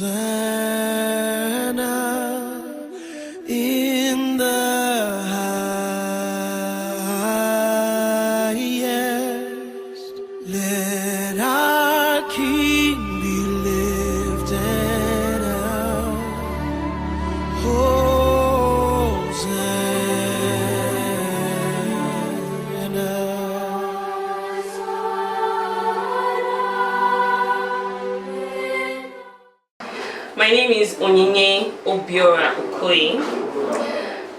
in the highest. Let our King be lifted up. My name is Onyinye Obiora Okoye.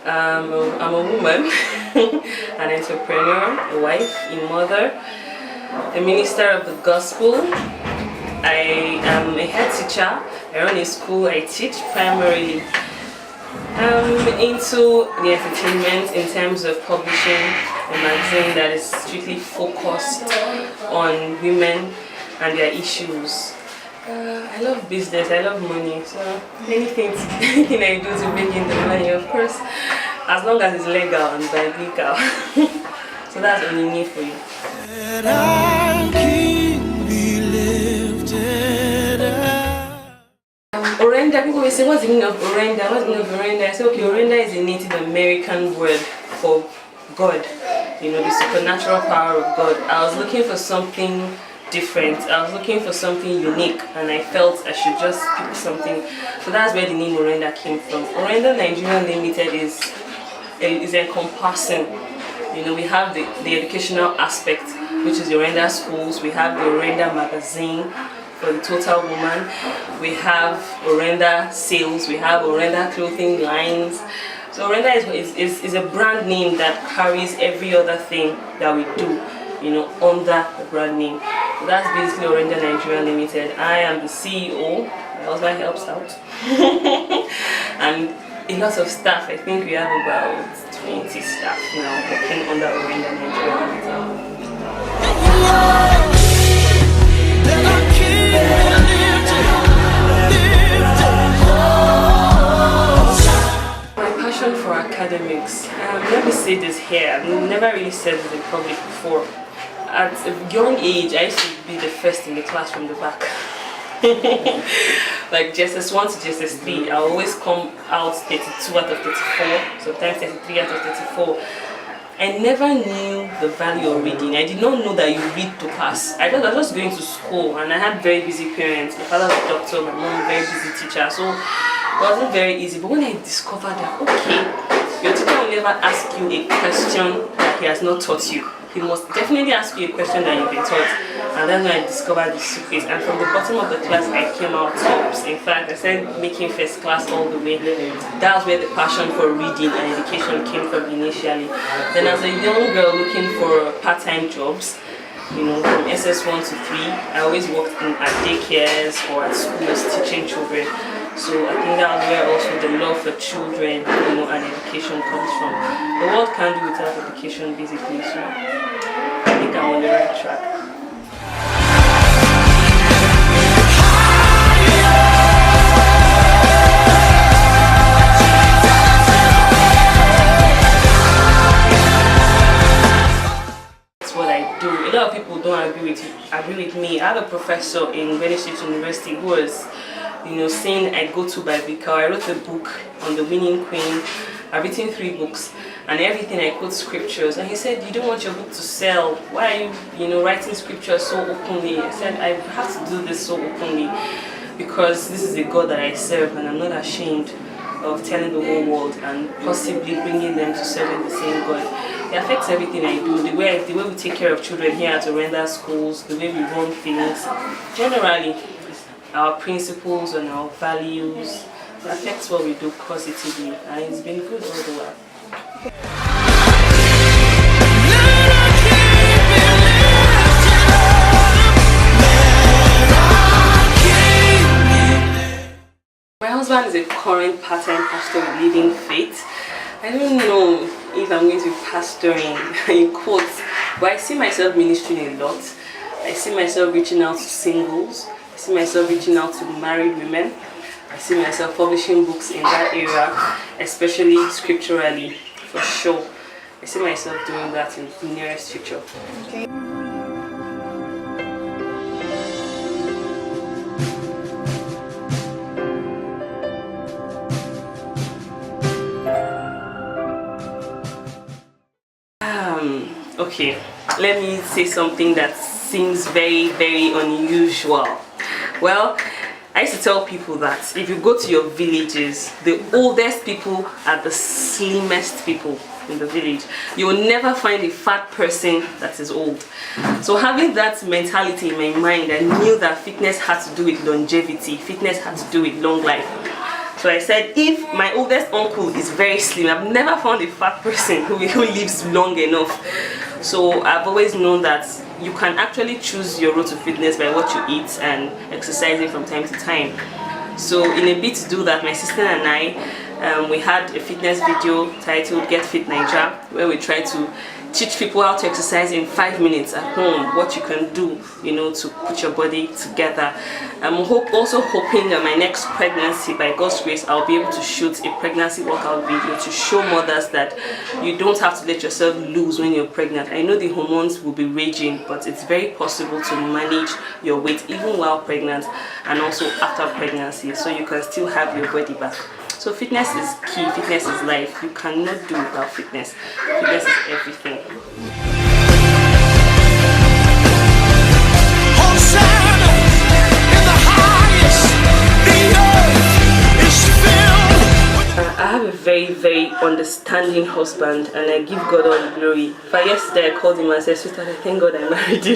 I'm a woman, an entrepreneur, a wife, a mother, a minister of the gospel. I am a head teacher. I run a school. I teach primarily. I'm into the entertainment in terms of publishing a magazine that is strictly focused on women and their issues. I love business, I love money, so anything I do to bring in the money, of course, as long as it's legal and biblical. So that's Onyinye for you. Let our King be lifted up. Orenda, people will say, what's the meaning of Orenda? What's the meaning of Orenda? I say, okay, Orenda is a Native American word for God, you know, the supernatural power of God. I was looking for something different. I was looking for something unique, and I felt I should just pick something. So that's where the name Orenda came from. Orenda Nigeria Limited is encompassing. You know, we have the educational aspect, which is the Orenda schools. We have the Orenda magazine for the total woman. We have Orenda sales. We have Orenda clothing lines. So Orenda is a brand name that carries every other thing that we do, you know, under the brand name. So that's basically Orenda Nigeria Limited. I am the CEO. My husband helps out. And a lot of staff. I think we have about 20 staff now working under Orenda Nigeria Limited. My passion for academics. Let me say this here. I've never really said this in public before. At a young age, I used to be the first in the class from the back. Like JSS1 to JSS3, I always come out 32 out of 34, sometimes 33 out of 34. I never knew the value of reading. I did not know that you read to pass. I was just going to school, and I had very busy parents. My father was a doctor, my mom a very busy teacher, so it wasn't very easy. But when I discovered that, okay, your teacher will never ask you a question that he has not taught you. He must definitely ask you a question that you've been taught. And that's when I discovered the secret. And from the bottom of the class, I came out tops. In fact, I started making first class all the way. That was where the passion for reading and education came from initially. Then as a young girl looking for part-time jobs, you know, from SS1 to 3, I always worked at daycares or at schools teaching children. So I think that was where also the love for children, you know, and education comes from. The world can't do without education, basically. So I think I'm on the right track. That's what I do. A lot of people don't agree with me. I have a professor in Greenwich State University who was, you know, saying I go to biblical. I wrote a book on the winning queen. I've written 3 books, and everything I quote scriptures. And he said, you don't want your book to sell. Why are you know, writing scriptures so openly? I said, I have to do this so openly because this is the God that I serve, and I'm not ashamed of telling the whole world and possibly bringing them to serving the same God. It affects everything I do. The way we take care of children here at Orenda schools, the way we run things, generally. Our principles and our values, it affects what we do positively, and it's been good all the while. My husband is a current part-time pastor with Living Faith. I don't know if I'm going to be pastoring in quotes, but I see myself ministering a lot. I see myself reaching out to singles. I see myself reaching out to married women. I see myself publishing books in that area, especially scripturally, for sure. I see myself doing that in the nearest future. Okay. Okay, let me say something that seems very, very unusual. Well, I used to tell people that if you go to your villages, the oldest people are the slimmest people in the village. You will never find a fat person that is old. So having that mentality in my mind, I knew that fitness had to do with longevity, fitness had to do with long life. So I said, if my oldest uncle is very slim, I've never found a fat person who lives long enough. So I've always known that you can actually choose your road to fitness by what you eat and exercising from time to time. So in a bit to do that, my sister and I, we had a fitness video titled Get Fit Nigeria, where we try to teach people how to exercise in 5 minutes at home, what you can do, you know, to put your body together. I'm also hoping that my next pregnancy, by God's grace, I'll be able to shoot a pregnancy workout video to show mothers that you don't have to let yourself lose when you're pregnant. I know the hormones will be raging, but it's very possible to manage your weight even while pregnant and also after pregnancy, so you can still have your body back. So fitness is key, fitness is life. You cannot do without fitness. Fitness is everything. Hosanna in the highest, the earth is filled with I have a very, very understanding husband, and I give God all the glory. But yesterday I called him and said, "Sweetheart, I thank God I married you."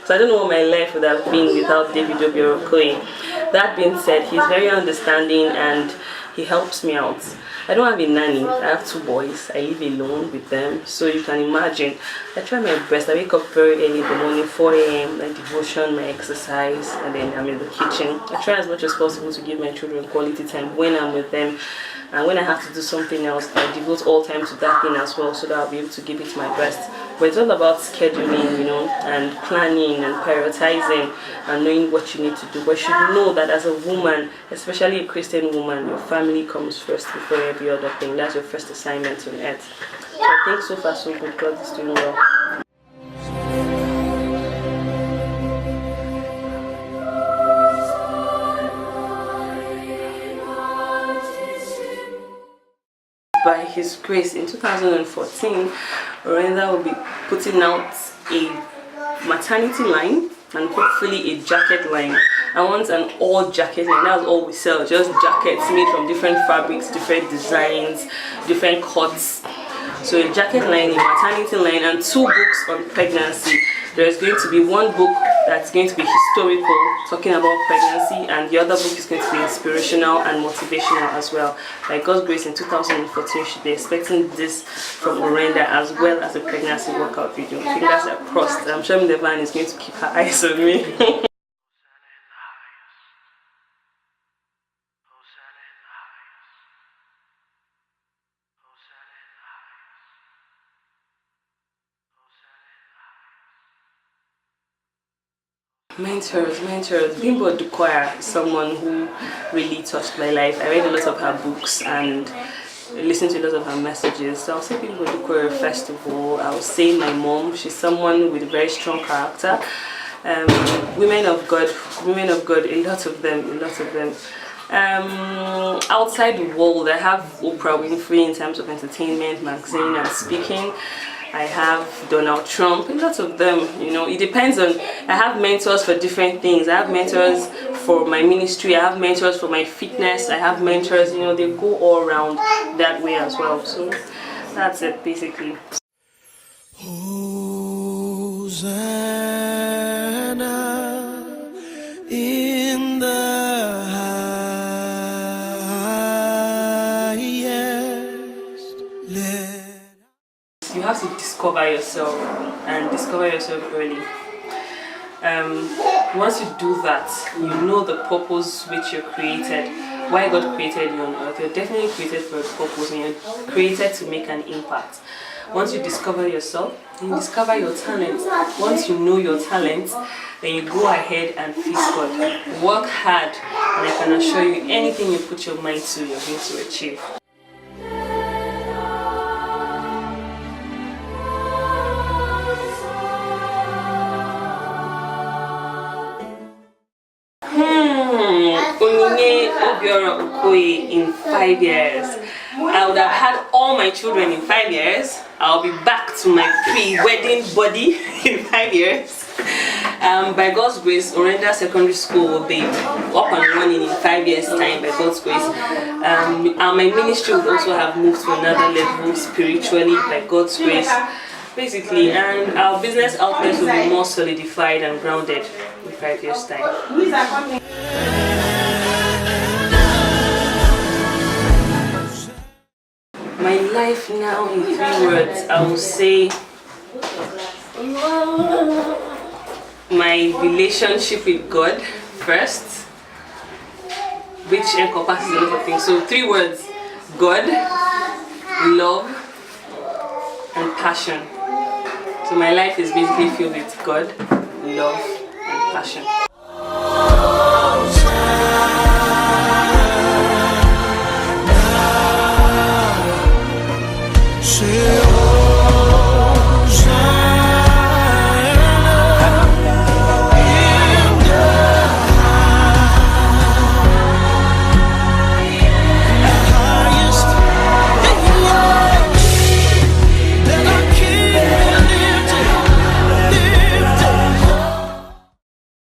So I don't know what my life would have been without David Obiora Okoye. That being said, he's very understanding and he helps me out. I don't have a nanny. I have 2 boys. I live alone with them, so you can imagine. I try my best. I wake up very early in the morning, 4 a.m. my devotion, my exercise, and then I'm in the kitchen. I try as much as possible to give my children quality time when I'm with them, and when I have to do something else, I devote all time to that thing as well, so that I'll be able to give it my best. But it's all about scheduling, you know, and planning and prioritizing and knowing what you need to do. But you should know that as a woman, especially a Christian woman, your family comes first before every other thing. That's your first assignment on earth. So I think so far so good. God is doing well. By His grace, in 2014, Orenda will be putting out a maternity line and hopefully a jacket line. I want an all jacket line. That's all we sell, just jackets made from different fabrics, different designs, different cuts. So a jacket line, a maternity line, and 2 books on pregnancy. There's going to be 1 book that's going to be historical, talking about pregnancy, and the other book is going to be inspirational and motivational as well. By God's grace, in 2014, you should be expecting this from Orenda as well as a pregnancy workout video. Fingers are crossed. I'm sure Mdevaan is going to keep her eyes on me. Mentors. Bimbo Dukwaya is someone who really touched my life. I read a lot of her books and listened to a lot of her messages. So I'll say Bimbo Dukwaya first of all. I'll say my mom. She's someone with a very strong character. Women of God, a lot of them. Outside the world, I have Oprah Winfrey in terms of entertainment, magazine, and speaking. I have Donald Trump, a lot of them, you know, it depends on, I have mentors for different things. I have mentors for my ministry, I have mentors for my fitness, I have mentors, you know, they go all around that way as well. So that's it basically. Hosanna in the highest. You have to discover yourself and discover yourself early. Once you do that, you know the purpose which you're created, why God created you on earth. You're definitely created for a purpose, and you're created to make an impact. Once you discover yourself, you discover your talent. Once you know your talent, then you go ahead and face God. Work hard, and I can assure you, anything you put your mind to, you're going to achieve. Onyinye Obiora Okoye in 5 years. I would have had all my children in 5 years. I'll be back to my pre-wedding body in 5 years. By God's grace, Orenda Secondary School will be up and running in 5 years' time, by God's grace. And my ministry will also have moved to another level spiritually, by God's grace, basically. And our business outlets will be more solidified and grounded in 5 years' time. My life now, in 3 words, I will say my relationship with God first, which encompasses a lot of things. So 3 words: God, love, and passion. So my life is basically filled with God, love, and passion.